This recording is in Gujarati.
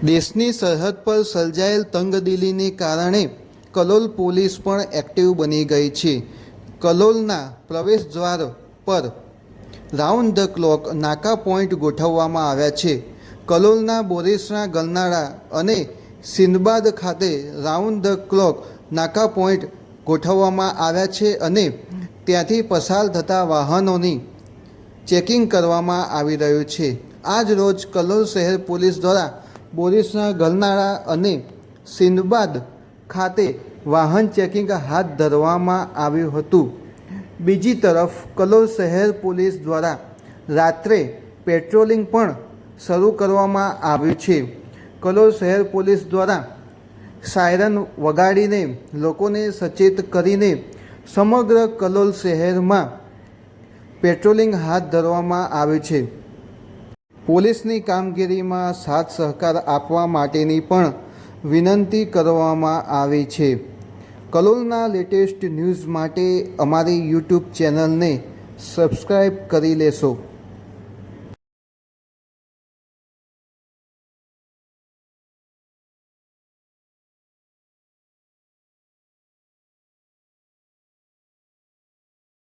દેશની સરહદ પર સર્જાયેલ તંગદિલીને કારણે કલોલ પોલીસ પણ એક્ટિવ બની ગઈ છે. કલોલના પ્રવેશદ્વાર પર round the clock Naka point ગોઠવવામાં આવ્યા છે. કલોલના બોરીસણા ગલનાળા અને સિંદબાદ ખાતે round the clock Naka point ગોઠવવામાં આવ્યા છે અને ત્યાંથી પસાર થતા વાહનોની ચેકિંગ કરવામાં આવી રહ્યું છે. આજ રોજ કલોલ શહેર પોલીસ દ્વારા બોરીસણા ગલનાળા અને સિંદબાદ ખાતે વાહન ચેકિંગ હાથ ધરવામાં આવ્યું હતું. બીજી તરફ કલોલ શહેર પોલીસ દ્વારા રાત્રે પેટ્રોલિંગ પણ શરૂ કરવામાં આવ્યું છે. કલોલ શહેર પોલીસ દ્વારા સાયરન વગાડીને લોકોને સચેત કરીને સમગ્ર કલોલ શહેરમાં પેટ્રોલિંગ હાથ ધરવામાં આવ્યું છે. પોલીસની કામગીરીમાં સાથ સહકાર આપવા માટેની પણ વિનંતી કરવામાં આવી છે. કલોલના લેટેસ્ટ ન્યૂઝ માટે અમારી યુટ્યુબ ચેનલને સબસ્ક્રાઈબ કરી લેશો.